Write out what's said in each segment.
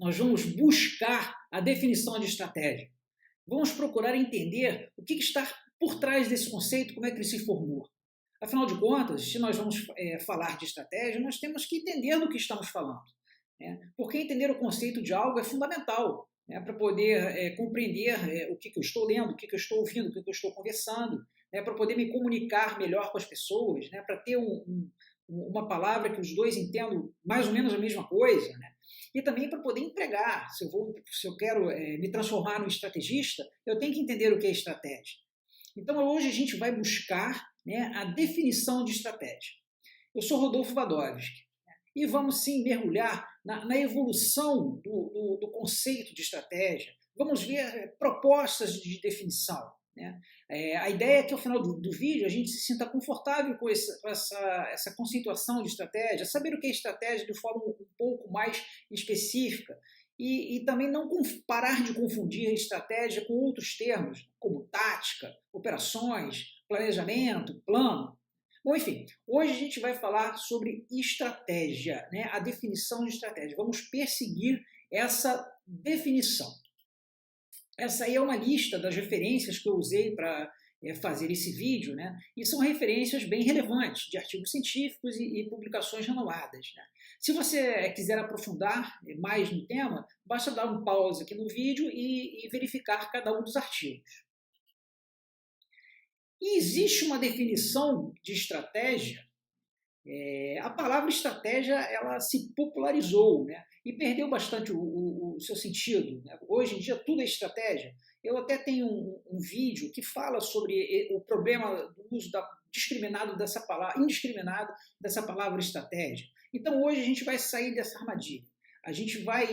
nós vamos buscar a definição de estratégia. Vamos procurar entender o que está por trás desse conceito, como é que ele se formou. Afinal de contas, se nós vamos falar de estratégia, nós temos que entender do que estamos falando, né? Porque entender o conceito de algo é fundamental, né, para poder compreender o que eu estou lendo, o que eu estou ouvindo, o que eu estou conversando, né, para poder me comunicar melhor com as pessoas, né, para ter uma palavra que os dois entendam mais ou menos a mesma coisa, né? E também para poder empregar. Se eu quero me transformar num estrategista, eu tenho que entender o que é estratégia. Então, hoje a gente vai buscar, né, a definição de estratégia. Eu sou Rodolfo Wadowski, né, e vamos sim mergulhar na evolução do conceito de estratégia. Vamos ver propostas de definição, né? A ideia é que ao final do vídeo a gente se sinta confortável com essa conceituação de estratégia, saber o que é estratégia de forma um pouco mais específica e também não parar de confundir estratégia com outros termos, como tática, operações, planejamento, plano. Bom, enfim, hoje a gente vai falar sobre estratégia, né? A definição de estratégia. Vamos perseguir essa definição. Essa aí é uma lista das referências que eu usei para fazer esse vídeo, né? E são referências bem relevantes, de artigos científicos e publicações renomadas, né? Se você quiser aprofundar mais no tema, basta dar um pause aqui no vídeo e verificar cada um dos artigos. E existe uma definição de estratégia. A palavra estratégia ela se popularizou, né? E perdeu bastante o seu sentido, né? Hoje em dia tudo é estratégia. Eu até tenho um vídeo que fala sobre o problema do uso indiscriminado dessa palavra estratégia. Então hoje a gente vai sair dessa armadilha. A gente vai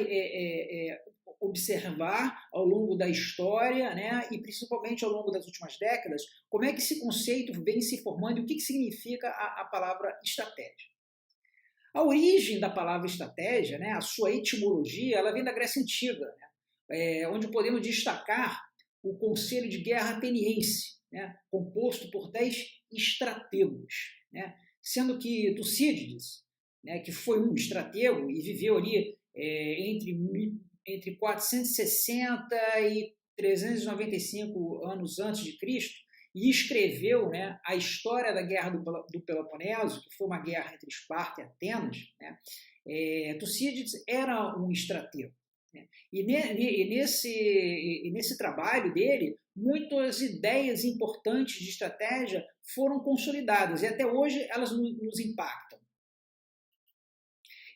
observar ao longo da história, né, e principalmente ao longo das últimas décadas, como é que esse conceito vem se formando e o que significa a palavra estratégia. A origem da palavra estratégia, né, a sua etimologia, ela vem da Grécia Antiga, né, onde podemos destacar o Conselho de Guerra Ateniense, né, composto por 10 estrategos, né, sendo que Tucídides, né, que foi um estratego e viveu ali entre 460 e 395 anos antes de Cristo, e escreveu, né, a história da Guerra do Peloponeso, que foi uma guerra entre Esparta e Atenas, né? Tucídides era um estratego, né? E nesse trabalho dele, muitas ideias importantes de estratégia foram consolidadas, e até hoje elas nos impactam.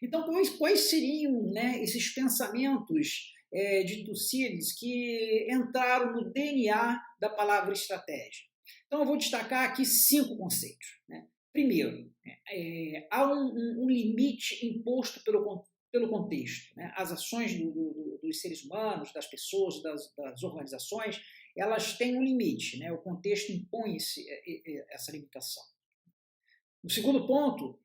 Então, quais seriam, né, esses pensamentos de Tucídides que entraram no DNA da palavra estratégia? Então, eu vou destacar aqui 5 conceitos, né? Primeiro, há um limite imposto pelo contexto, né? As ações dos seres humanos, das pessoas, das organizações, elas têm um limite, né? O contexto impõe essa limitação. O segundo ponto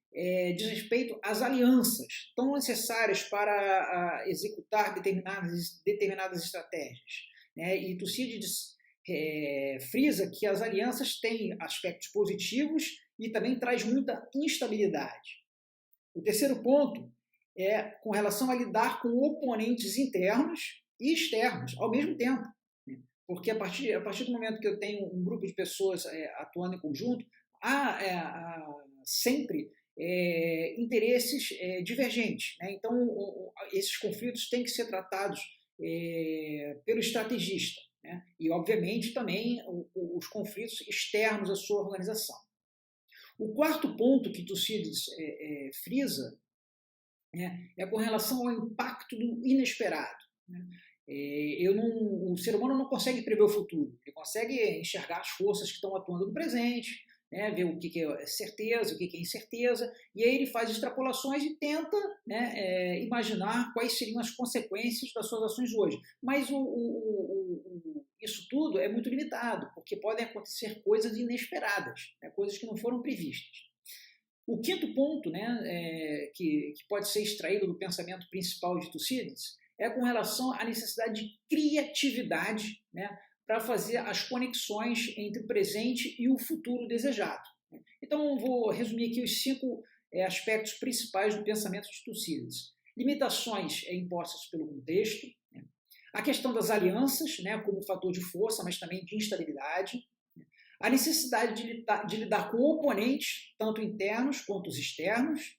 diz respeito às alianças tão necessárias para executar determinadas estratégias, né? E Tucídides frisa que as alianças têm aspectos positivos e também traz muita instabilidade. O terceiro ponto é com relação a lidar com oponentes internos e externos ao mesmo tempo, né? Porque a partir do momento que eu tenho um grupo de pessoas atuando em conjunto, há sempre interesses divergentes, né? Então, esses conflitos têm que ser tratados pelo estrategista, né? E, obviamente, também os conflitos externos à sua organização. O quarto ponto que Tucídides frisa, né, é com relação ao impacto do inesperado, né? O ser humano não consegue prever o futuro, ele consegue enxergar as forças que estão atuando no presente, né, ver o que é certeza, o que é incerteza, e aí ele faz extrapolações e tenta, né, imaginar quais seriam as consequências das suas ações hoje. Mas isso tudo é muito limitado, porque podem acontecer coisas inesperadas, né, coisas que não foram previstas. O quinto ponto, né, que pode ser extraído do pensamento principal de Tucídides é com relação à necessidade de criatividade, né, para fazer as conexões entre o presente e o futuro desejado. Então, vou resumir aqui os 5 aspectos principais do pensamento de Tucídides. limitações impostas pelo contexto, né? A questão das alianças, né, como fator de força, mas também de instabilidade, né? A necessidade de lidar com oponentes, tanto internos quanto os externos,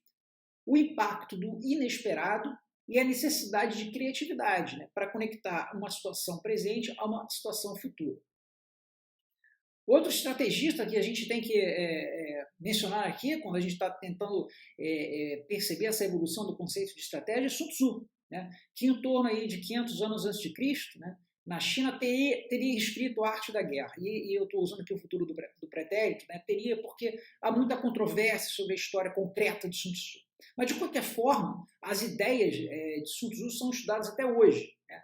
o impacto do inesperado e a necessidade de criatividade, né, para conectar uma situação presente a uma situação futura. Outro estrategista que a gente tem que mencionar aqui, quando a gente está tentando perceber essa evolução do conceito de estratégia, é Sun Tzu, né, que em torno aí de 500 anos antes de Cristo, né, na China teria escrito a Arte da Guerra. E eu estou usando aqui o futuro do pretérito, né, teria porque há muita controvérsia sobre a história concreta de Sun Tzu. Mas, de qualquer forma, as ideias de Sun Tzu são estudadas até hoje, né?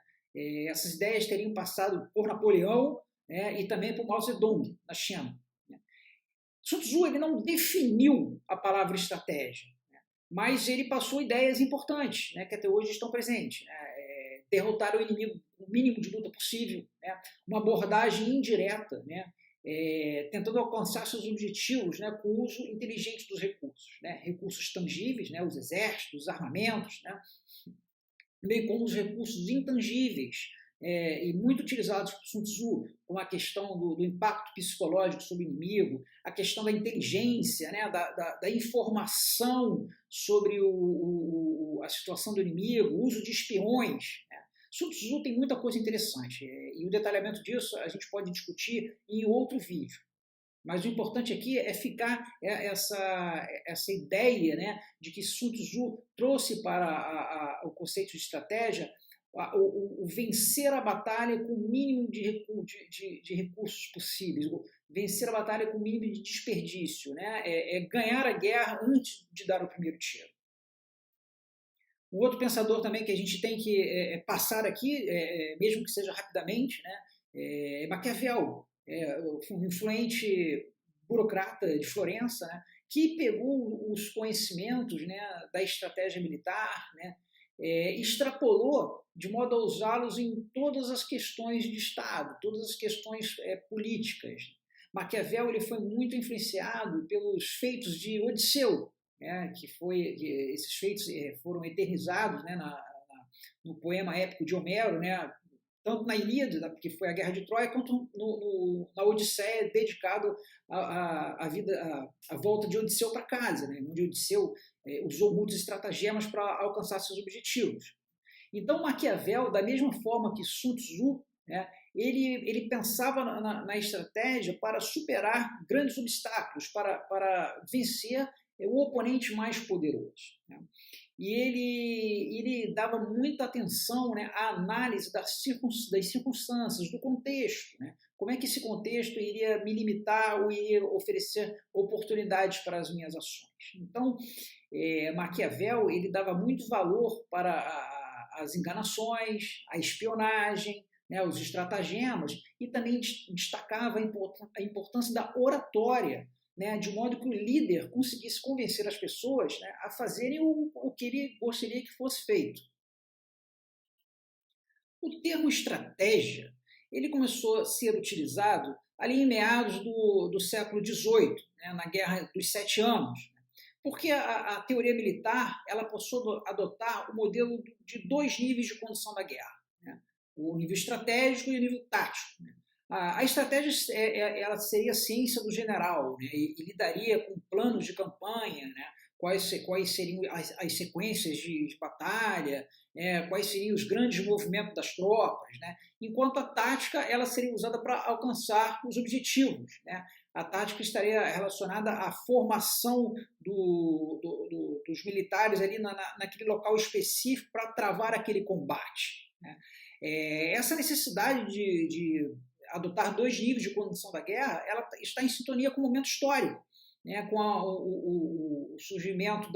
Essas ideias teriam passado por Napoleão, e também por Mao Zedong, na China. Sun Tzu ele não definiu a palavra estratégia, né? Mas ele passou ideias importantes, né, que até hoje estão presentes. Né? Derrotar o inimigo com o mínimo de luta possível, né? Uma abordagem indireta, né? Tentando alcançar seus objetivos, né, com o uso inteligente dos recursos, né? Recursos tangíveis, né, os exércitos, os armamentos, né? Bem como os recursos intangíveis, e muito utilizados por Sun Tzu, como a questão do impacto psicológico sobre o inimigo, a questão da inteligência, né, da informação sobre a situação do inimigo, o uso de espiões. Né. Sun Tzu tem muita coisa interessante, e o detalhamento disso a gente pode discutir em outro vídeo. Mas o importante aqui é ficar essa ideia, né, de que Sun Tzu trouxe para o conceito de estratégia o vencer a batalha com o mínimo de recursos possíveis, vencer a batalha com o mínimo de desperdício, né? Ganhar a guerra antes de dar o primeiro tiro. Um outro pensador também que a gente tem que passar aqui, mesmo que seja rapidamente, né, é Maquiavel, um influente burocrata de Florença, né, que pegou os conhecimentos, né, da estratégia militar, né, extrapolou de modo a usá-los em todas as questões de Estado, todas as questões políticas. Maquiavel ele foi muito influenciado pelos feitos de Odisseu, né, que esses feitos foram eternizados, né, no poema épico de Homero, né, tanto na Ilíada, que foi a Guerra de Troia, quanto na Odisseia, dedicado à volta de Odisseu para casa, né, onde Odisseu usou muitos estratagemas para alcançar seus objetivos. Então, Maquiavel, da mesma forma que Sun Tzu, né, ele pensava na estratégia para superar grandes obstáculos, para vencer o oponente mais poderoso. Né? E ele dava muita atenção, né, à análise das circunstâncias, do contexto. Né? Como é que esse contexto iria me limitar ou iria oferecer oportunidades para as minhas ações. Então, Maquiavel ele dava muito valor para as enganações, a espionagem, né, os estratagemas, e também destacava a importância da oratória, né, de modo que o líder conseguisse convencer as pessoas, né, a fazerem o que ele gostaria que fosse feito. O termo estratégia ele começou a ser utilizado ali em meados do século XVIII, né, na Guerra dos 7 Anos, porque a teoria militar ela passou a adotar o modelo de 2 níveis de condução da guerra, né? O nível estratégico e o nível tático. Né? A estratégia ela seria a ciência do general, né? e lidaria com planos de campanha, né? quais seriam as sequências de batalha, quais seriam os grandes movimentos das tropas, né? Enquanto a tática ela seria usada para alcançar os objetivos, né? A tática estaria relacionada à formação dos militares ali naquele local específico para travar aquele combate. Né? Essa necessidade de adotar 2 níveis de condução da guerra ela está em sintonia com o momento histórico, né? Com o surgimento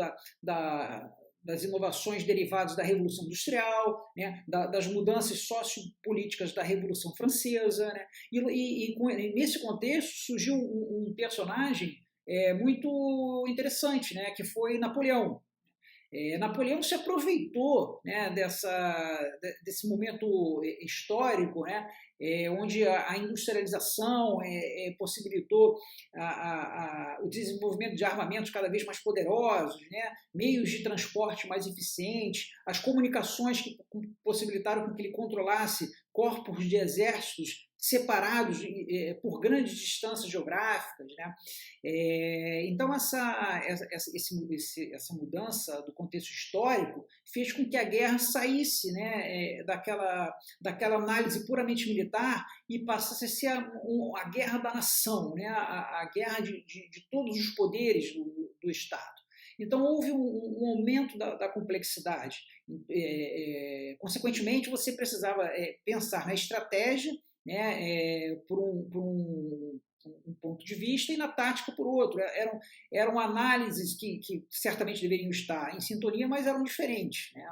das inovações derivadas da Revolução Industrial, né, das mudanças sociopolíticas da Revolução Francesa. Né, e nesse contexto surgiu um personagem muito interessante, né, que foi Napoleão. Napoleão se aproveitou, né, desse momento histórico, né, onde a industrialização possibilitou o desenvolvimento de armamentos cada vez mais poderosos, né, meios de transporte mais eficientes, as comunicações que possibilitaram que ele controlasse corpos de exércitos separados por grandes distâncias geográficas, né? Então essa mudança do contexto histórico fez com que a guerra saísse, né, daquela análise puramente militar e passasse a ser a guerra da nação, né, a guerra de todos os poderes do Estado. Então, houve um aumento da complexidade. Consequentemente, você precisava pensar na estratégia, né, por um ponto de vista e na tática por outro. Eram análises que certamente deveriam estar em sintonia, mas eram diferentes, né?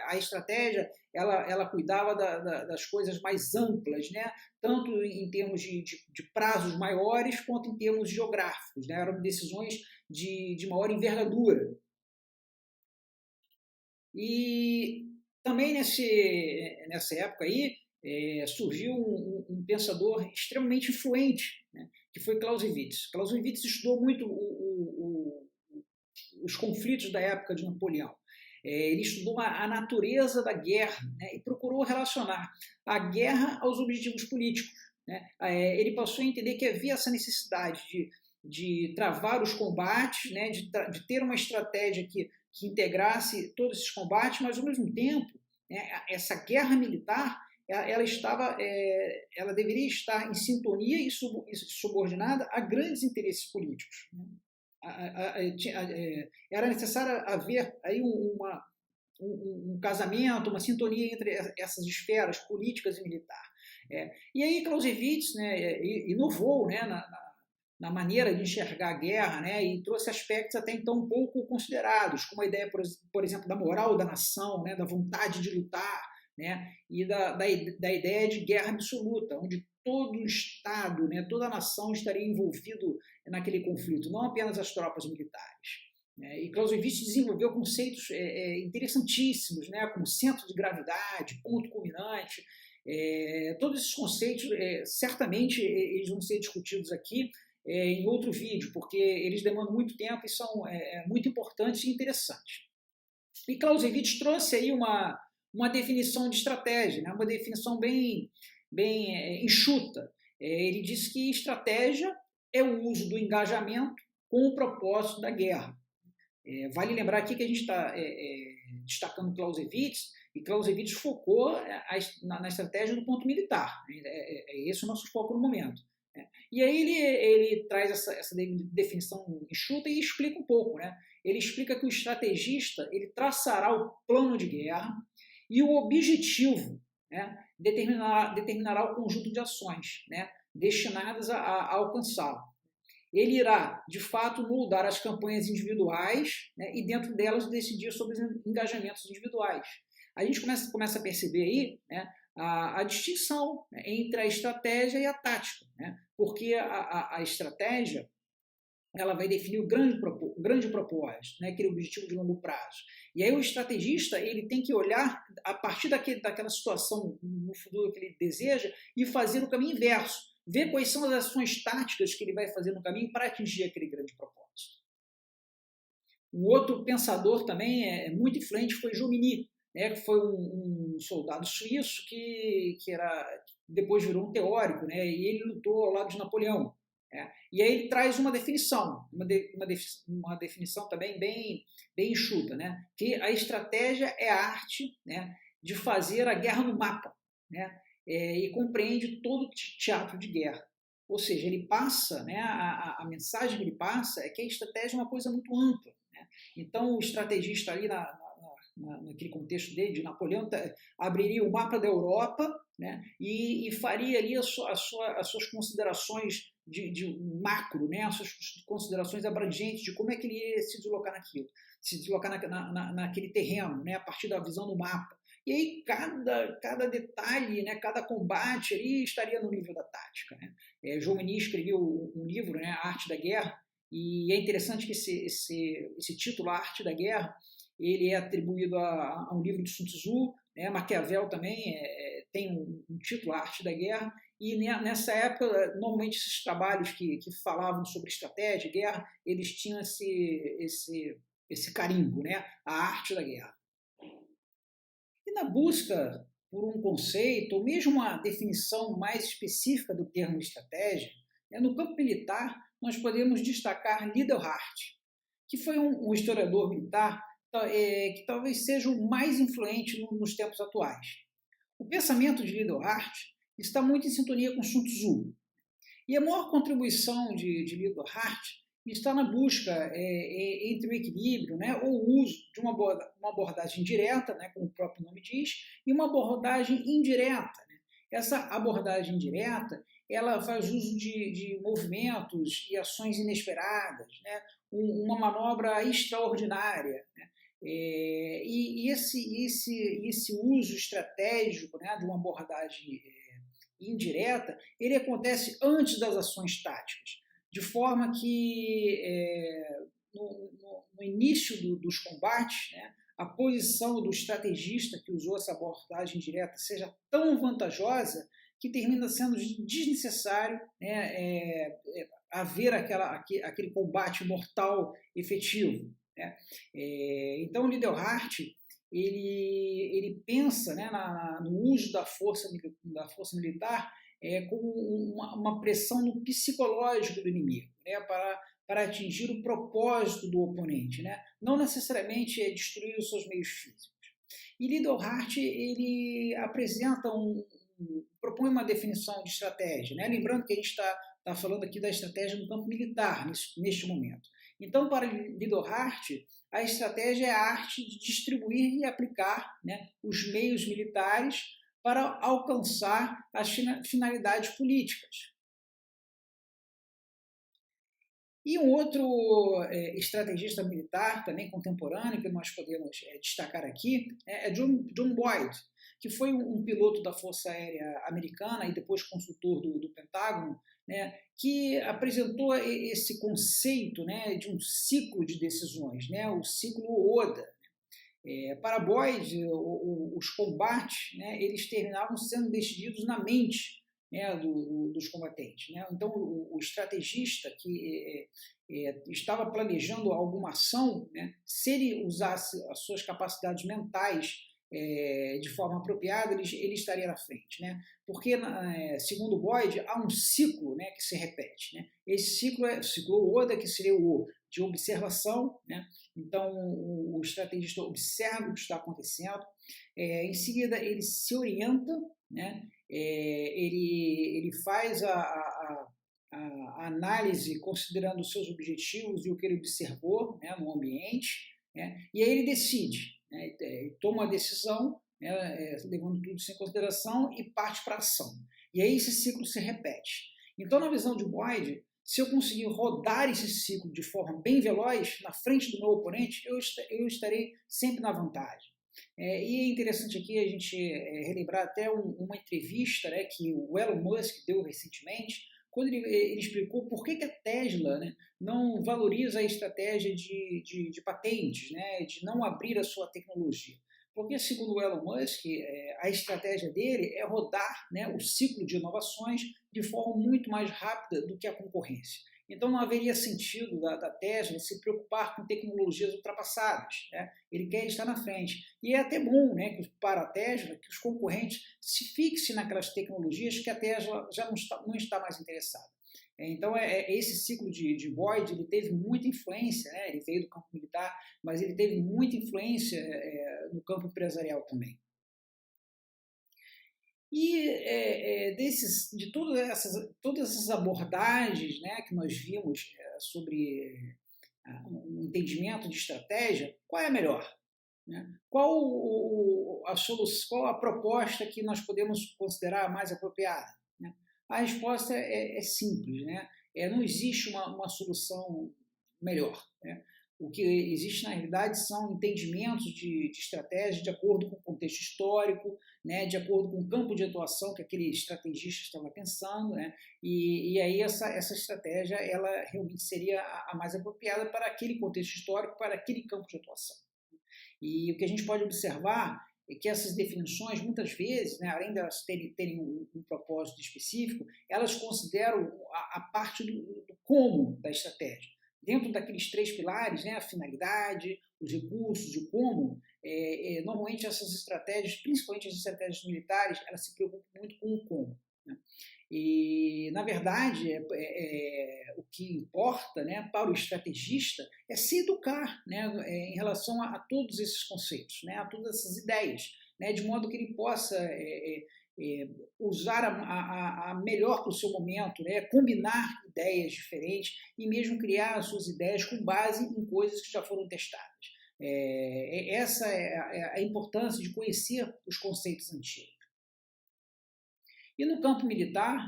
A estratégia ela cuidava das coisas mais amplas, né? Tanto em termos de prazos maiores quanto em termos geográficos, né? Eram decisões de maior envergadura. E também nessa época aí, surgiu um pensador extremamente influente, né, que foi Clausewitz. Clausewitz estudou muito os conflitos da época de Napoleão. Ele estudou a natureza da guerra, né, e procurou relacionar a guerra aos objetivos políticos, né. Ele passou a entender que havia essa necessidade de travar os combates, né, de ter uma estratégia que integrasse todos esses combates, mas, ao mesmo tempo, né, essa guerra militar ela deveria estar em sintonia e subordinada a grandes interesses políticos. Era necessário haver aí um casamento, uma sintonia entre essas esferas políticas e militar. E aí Clausewitz, né, inovou, né, na maneira de enxergar a guerra, né, e trouxe aspectos até então pouco considerados, como a ideia, por exemplo, da moral da nação, né, da vontade de lutar, né, e da ideia de guerra absoluta, onde todo o Estado, né, toda a nação estaria envolvido naquele conflito, não apenas as tropas militares. Né. E Clausewitz desenvolveu conceitos interessantíssimos, né, como centro de gravidade, ponto culminante. Todos esses conceitos, certamente, eles vão ser discutidos aqui em outro vídeo, porque eles demandam muito tempo e são muito importantes e interessantes. E Clausewitz trouxe aí uma definição de estratégia, né? Uma definição bem enxuta. Ele disse que estratégia é o uso do engajamento com o propósito da guerra. Vale lembrar aqui que a gente está destacando Clausewitz, e Clausewitz focou na estratégia do ponto militar. Esse é o nosso foco no momento. E aí ele traz essa definição enxuta e explica um pouco. Né? Ele explica que o estrategista ele traçará o plano de guerra e o objetivo, né, determinará o conjunto de ações, né, destinadas a alcançá-lo. Ele irá, de fato, moldar as campanhas individuais, né, e dentro delas decidir sobre os engajamentos individuais. A gente começa a perceber aí, né, a distinção, né, entre a estratégia e a tática, né, porque a estratégia ela vai definir o grande propósito, né, aquele objetivo de longo prazo. E aí o estrategista ele tem que olhar a partir daquela situação no futuro que ele deseja e fazer o caminho inverso, ver quais são as ações táticas que ele vai fazer no caminho para atingir aquele grande propósito. Um outro pensador também muito influente foi Jomini, né, que foi um soldado suíço que depois virou um teórico, né, e ele lutou ao lado de Napoleão. E aí ele traz uma definição, uma definição também bem enxuta, né? Que a estratégia é a arte, né, de fazer a guerra no mapa, né? E compreende todo o teatro de guerra. Ou seja, ele passa, né, a mensagem que ele passa é que a estratégia é uma coisa muito ampla. Né? Então o estrategista ali naquele contexto dele, de Napoleão, abriria o mapa da Europa, né, e faria ali as suas considerações de macro, né, as suas considerações abrangentes de como é que ele ia se deslocar naquele terreno, né, a partir da visão do mapa. E aí cada detalhe, né, cada combate ali estaria no nível da tática. Né? Jomini escreveu um livro, né, A Arte da Guerra, e é interessante que esse título, A Arte da Guerra, ele é atribuído a um livro de Sun Tzu, né? Maquiavel também tem um título, A Arte da Guerra, e nessa época, normalmente esses trabalhos que falavam sobre estratégia, guerra, eles tinham esse carimbo, né? A Arte da Guerra. E na busca por um conceito, ou mesmo uma definição mais específica do termo estratégia, né, no campo militar, nós podemos destacar Liddell-Hart, que foi um historiador militar que talvez seja o mais influente nos tempos atuais. O pensamento de Liddell-Hart está muito em sintonia com Sun Tzu. E a maior contribuição de Liddell-Hart está na busca entre o equilíbrio, né, ou o uso de uma abordagem direta, né, como o próprio nome diz, e uma abordagem indireta. Né? Essa abordagem indireta ela faz uso de movimentos e ações inesperadas, né, uma manobra extraordinária. Né? E esse uso estratégico, né, de uma abordagem indireta, ele acontece antes das ações táticas, de forma que no início dos combates, né, a posição do estrategista que usou essa abordagem direta seja tão vantajosa que termina sendo desnecessário, né, haver aquele combate mortal efetivo. Né? Então, o Liddell-Hart ele pensa, né, no uso da força militar como uma pressão no psicológico do inimigo, né, para atingir o propósito do oponente, né, não necessariamente destruir os seus meios físicos. E Liddell-Hart ele apresenta propõe uma definição de estratégia, né, lembrando que a gente está falando aqui da estratégia no campo militar neste momento. Então, para Liddell-Hart, a estratégia é a arte de distribuir e aplicar, né, os meios militares para alcançar as finalidades políticas. E um outro estrategista militar, também contemporâneo, que nós podemos destacar aqui, é John Boyd, que foi um piloto da Força Aérea Americana e depois consultor do Pentágono, né, que apresentou esse conceito, né, de um ciclo de decisões, né, o ciclo Oda. Para Boyd, os combates, né, eles terminavam sendo decididos na mente, né, dos combatentes. Né? Então, o estrategista que estava planejando alguma ação, né, se ele usasse as suas capacidades mentais de forma apropriada, ele estaria na frente. Né? Porque, segundo Boyd, há um ciclo, né, que se repete. Né? Esse ciclo é o ciclo Oda, que seria o de observação. Né? Então, o estrategista observa o que está acontecendo, em seguida ele se orienta, né? Ele faz a análise considerando os seus objetivos e o que ele observou, né, no ambiente, né? E aí ele decide, né? Ele toma uma decisão, né, levando tudo isso em consideração e parte para a ação. E aí esse ciclo se repete. Então, na visão de Boyd, se eu conseguir rodar esse ciclo de forma bem veloz, na frente do meu oponente, eu estarei sempre na vantagem. E é interessante aqui a gente relembrar até uma entrevista, né, que o Elon Musk deu recentemente, quando ele explicou por que a Tesla, né, não valoriza a estratégia de patentes, né, de não abrir a sua tecnologia. Porque, segundo o Elon Musk, a estratégia dele é rodar, né, o ciclo de inovações de forma muito mais rápida do que a concorrência. Então, não haveria sentido da Tesla se preocupar com tecnologias ultrapassadas. Né? Ele quer estar na frente. E é até bom, né, para a Tesla que os concorrentes se fixem naquelas tecnologias que a Tesla já não está mais interessada. Então, esse ciclo de Boyd ele teve muita influência, né? Ele veio do campo militar, mas ele teve muita influência no campo empresarial também. E de todas essas abordagens, né, que nós vimos sobre um entendimento de estratégia, qual é a melhor? Né? Qual a proposta que nós podemos considerar mais apropriada? Né? A resposta é simples, né? Não existe uma solução melhor. Né? O que existe, na realidade, são entendimentos de estratégia de acordo com o contexto histórico, né, de acordo com o campo de atuação que aquele estrategista estava pensando, né, e aí essa estratégia ela realmente seria a mais apropriada para aquele contexto histórico, para aquele campo de atuação. E o que a gente pode observar é que essas definições, muitas vezes, né, além de elas terem um propósito específico, elas consideram a parte do como da estratégia. Dentro daqueles 3 pilares, né, a finalidade, os recursos e o como, normalmente essas estratégias, principalmente as estratégias militares, elas se preocupam muito com o como. Né? E, na verdade, o que importa, né, para o estrategista é se educar, né, em relação a todos esses conceitos, né, a todas essas ideias, né, de modo que ele possa usar a melhor para o seu momento, né, combinar ideias diferentes e mesmo criar as suas ideias com base em coisas que já foram testadas. Essa é a importância de conhecer os conceitos antigos. E no campo militar,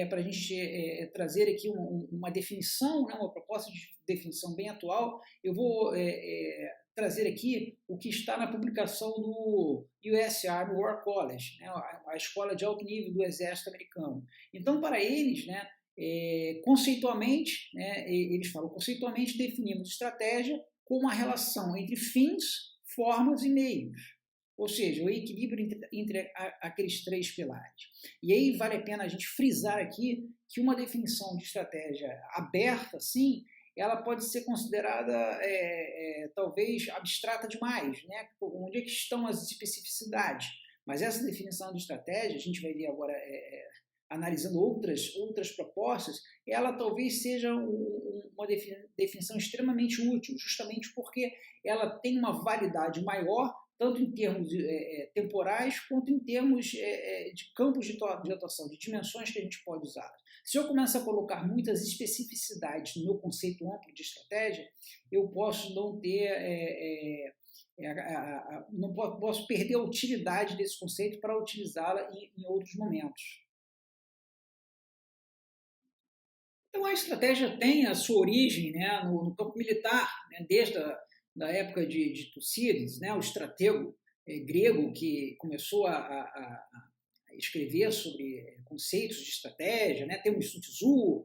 para a gente trazer aqui uma definição, né, uma proposta de definição bem atual, eu vou trazer aqui o que está na publicação do US Army War College, né, a escola de alto nível do exército americano. Então, para eles, né, conceitualmente, né, eles falam, conceitualmente definimos estratégia como a relação entre fins, formas e meios. Ou seja, o equilíbrio entre aqueles 3 pilares. E aí vale a pena a gente frisar aqui que uma definição de estratégia aberta, assim, ela pode ser considerada talvez abstrata demais, né? Onde é que estão as especificidades? Mas essa definição de estratégia, a gente vai ver agora analisando outras propostas, ela talvez seja uma definição extremamente útil, justamente porque ela tem uma validade maior, tanto em termos temporais, quanto em termos de campos de atuação, de dimensões que a gente pode usar. Se eu começar a colocar muitas especificidades no meu conceito amplo de estratégia, eu posso não ter... não posso perder a utilidade desse conceito para utilizá-la em outros momentos. Então, a estratégia tem a sua origem, né, no campo militar, né, desde da época de Tucídides, né, o estratego grego que começou a escrever sobre conceitos de estratégia, né? Temos Sun Tzu,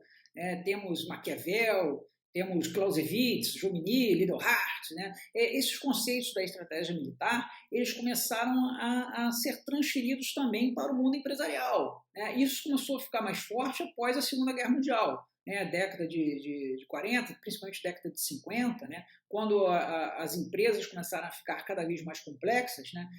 temos Maquiavel, temos Clausewitz, Jomini, Liddell-Hart, né? Esses conceitos da estratégia militar, eles começaram a ser transferidos também para o mundo empresarial, né? Isso começou a ficar mais forte após a Segunda Guerra Mundial, né, década de 40, principalmente década de 50, né, quando as empresas começaram a ficar cada vez mais complexas, né,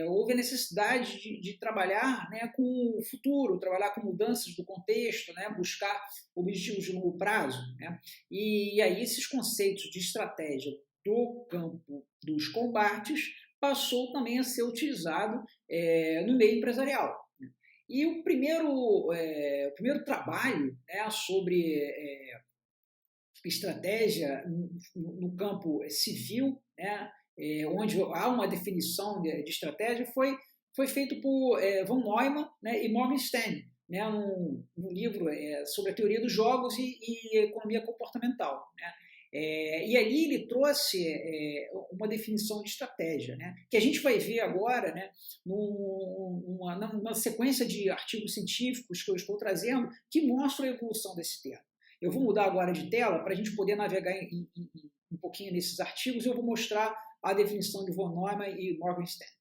houve a necessidade de trabalhar, né, com o futuro, trabalhar com mudanças do contexto, né, buscar objetivos de longo prazo. Né, e aí esses conceitos de estratégia do campo dos combates passou também a ser utilizado no meio empresarial. E o primeiro trabalho, né, sobre estratégia no campo civil, né, onde há uma definição de estratégia, foi feito por von Neumann, né, e Morgenstern, né, num livro sobre a teoria dos jogos e economia comportamental. Né. E ali ele trouxe uma definição de estratégia, né, que a gente vai ver agora, né, numa sequência de artigos científicos que eu estou trazendo que mostram a evolução desse termo. Eu vou mudar agora de tela para a gente poder navegar um pouquinho nesses artigos e eu vou mostrar a definição de von Neumann e Morgenstern.